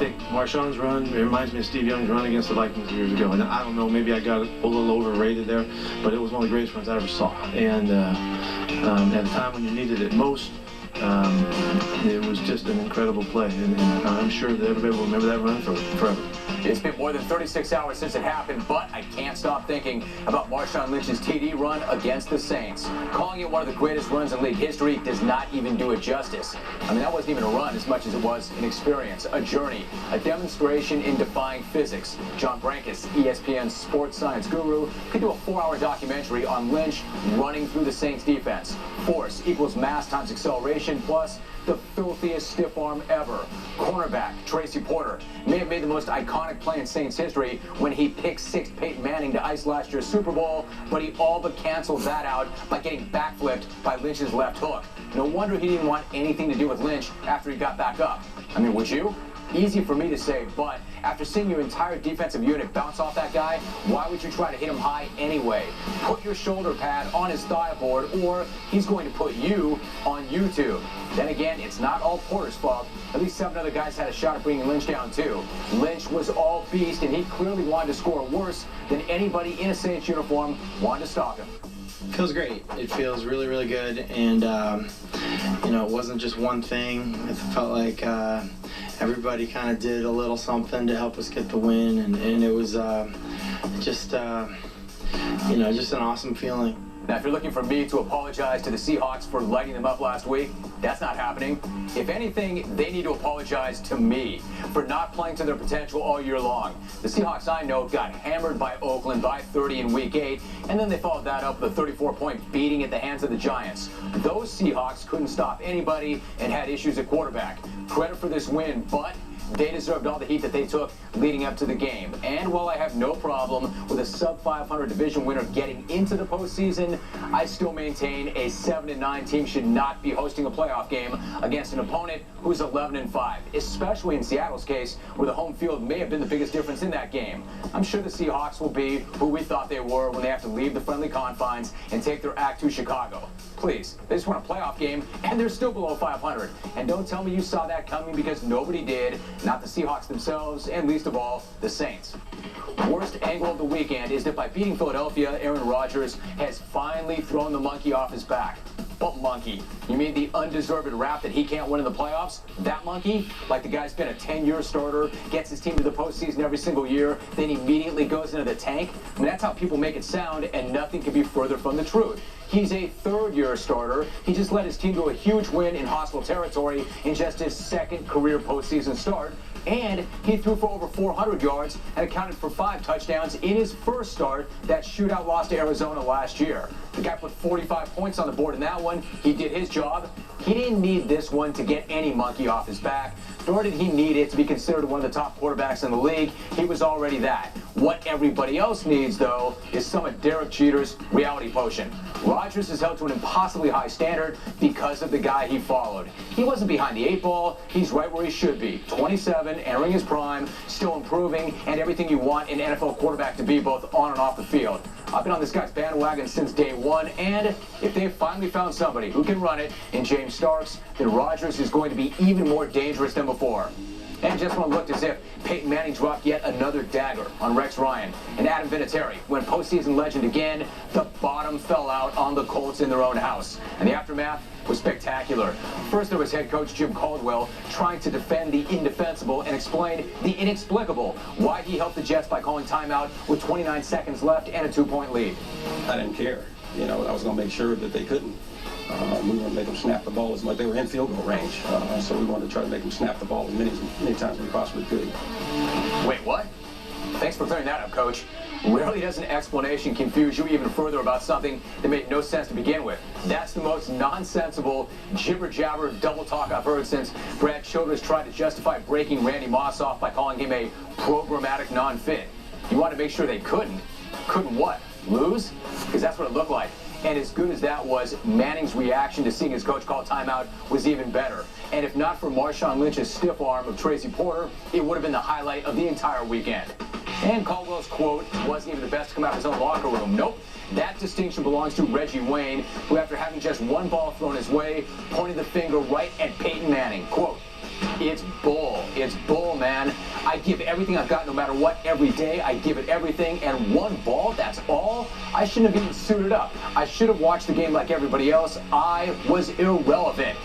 think Marshawn's run, it reminds me of Steve Young's run against the Vikings years ago. And I don't know, maybe I got a little overrated there, but it was one of the greatest runs I ever saw. And at the time when you needed it most, it was just an incredible play. And I'm sure that everybody will remember that run forever. It's been more than 36 hours since it happened, but I can't stop thinking about Marshawn Lynch's TD run against the Saints. Calling it one of the greatest runs in league history does not even do it justice. I mean, that wasn't even a run as much as it was an experience, a journey, a demonstration in defying physics. John Brankus, ESPN's sports science guru, could do a 4-hour documentary on Lynch running through the Saints defense. Force equals mass times acceleration plus the filthiest stiff arm ever. Cornerback Tracy Porter may have made the most iconic play in Saints history when he picked six Peyton Manning to ice last year's Super Bowl, but he all but canceled that out by getting backflipped by Lynch's left hook. No wonder he didn't want anything to do with Lynch after he got back up. I mean, would you? Easy for me to say, but after seeing your entire defensive unit bounce off that guy, why would you try to hit him high anyway? Put your shoulder pad on his thigh board, or he's going to put you on YouTube. Then again, it's not all Porter's fault. At least 7 other guys had a shot at bringing Lynch down too. Lynch was all beast, and he clearly wanted to score worse than anybody in a Saints uniform wanted to stop him. Feels great. It feels really, really good, and you know, it wasn't just one thing. It felt like everybody kind of did a little something to help us get the win, and it was just you know, just an awesome feeling. Now, if you're looking for me to apologize to the Seahawks for lighting them up last week, that's not happening. If anything, they need to apologize to me for not playing to their potential all year long. The Seahawks, I know, got hammered by Oakland by 30 in Week 8, and then they followed that up with a 34-point beating at the hands of the Giants. Those Seahawks couldn't stop anybody and had issues at quarterback. Credit for this win, but they deserved all the heat that they took leading up to the game. And while I have no problem with a sub-500 division winner getting into the postseason, I still maintain a 7-9 team should not be hosting a playoff game against an opponent who's 11-5, especially in Seattle's case, where the home field may have been the biggest difference in that game. I'm sure the Seahawks will be who we thought they were when they have to leave the friendly confines and take their act to Chicago. Please, they just won a playoff game, and they're still below 500. And don't tell me you saw that coming, because nobody did. Not the Seahawks themselves, and least of all, the Saints. Worst angle of the weekend is that by beating Philadelphia, Aaron Rodgers has finally thrown the monkey off his back. What monkey? You mean the undeserved rap that he can't win in the playoffs? That monkey? Like the guy's been a 10-year starter, gets his team to the postseason every single year, then immediately goes into the tank? I mean, that's how people make it sound, and nothing could be further from the truth. He's a 3rd-year starter. He just led his team to a huge win in hostile territory in just his 2nd career postseason start. And he threw for over 400 yards and accounted for 5 touchdowns in his first start, that shootout loss to Arizona last year. The guy put 45 points on the board in that one. He did his job. He didn't need this one to get any monkey off his back, nor did he need it to be considered one of the top quarterbacks in the league. He was already that. What everybody else needs, though, is some of Derek Jeter's reality potion. Rodgers is held to an impossibly high standard because of the guy he followed. He wasn't behind the 8 ball. He's right where he should be. 27, entering his prime, still improving, and everything you want an NFL quarterback to be, both on and off the field. I've been on this guy's bandwagon since day one, and if they've finally found somebody who can run it in James Starks, then Rodgers is going to be even more dangerous than before. And just when it looked as if Peyton Manning dropped yet another dagger on Rex Ryan and Adam Vinatieri, when postseason legend again, the bottom fell out on the Colts in their own house. And the aftermath was spectacular. First, there was head coach Jim Caldwell trying to defend the indefensible and explain the inexplicable, why he helped the Jets by calling timeout with 29 seconds left and a 2-point lead. I didn't care. You know, I was going to make sure that they couldn't. We wanted to make them snap the ball as much. They were in field goal range, so we wanted to try to make them snap the ball as many times as we possibly could. Wait, what? Thanks for clearing that up, Coach. Rarely does an explanation confuse you even further about something that made no sense to begin with. That's the most nonsensical, jibber-jabber double talk I've heard since Brad Childress tried to justify breaking Randy Moss off by calling him a programmatic non-fit. You want to make sure they couldn't. Couldn't what? Lose? Because that's what it looked like. And as good as that was, Manning's reaction to seeing his coach call timeout was even better. And if not for Marshawn Lynch's stiff arm of Tracy Porter, it would have been the highlight of the entire weekend. And Caldwell's quote wasn't even the best to come out of his own locker room. Nope. That distinction belongs to Reggie Wayne, who, after having just 1 ball thrown his way, pointed the finger right at Peyton Manning. Quote, It's bull. It's bull, man. I give everything I've got no matter what every day. I give it everything, and one ball, that's all? I shouldn't have even suited up. I should have watched the game like everybody else. I was irrelevant.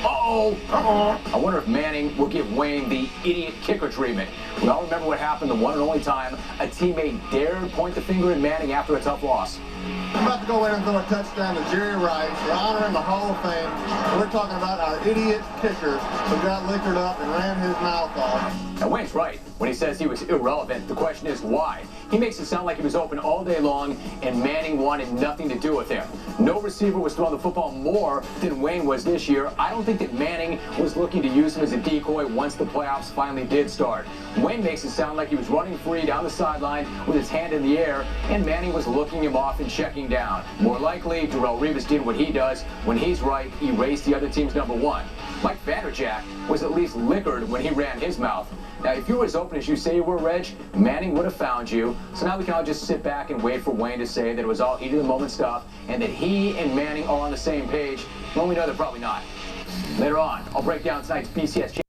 I wonder if Manning will give Wayne the idiot kicker treatment. We all remember what happened the one and only time a teammate dared point the finger at Manning after a tough loss. I'm about to go in and throw a touchdown to Jerry Rice, the honor in the Hall of Fame. We're talking about our idiot kicker who got liquored up and ran his mouth off. Now, Wayne's right when he says he was irrelevant. The question is why? He makes it sound like he was open all day long and Manning wanted nothing to do with him. No receiver was throwing the football more than Wayne was this year. I don't think that Manning was looking to use him as a decoy once the playoffs finally did start. Wayne makes it sound like he was running free down the sideline with his hand in the air, and Manning was looking him off and checking down. More likely, Darrelle Revis did what he does when he's right, erase the other team's number one. Mike Vanderjagt was at least liquored when he ran his mouth. Now, if you were as open as you say you were, Reg, Manning would have found you. So now we can all just sit back and wait for Wayne to say that it was all heat of the moment stuff and that he and Manning are on the same page when we know they're probably not. Later on, I'll break down tonight's BCS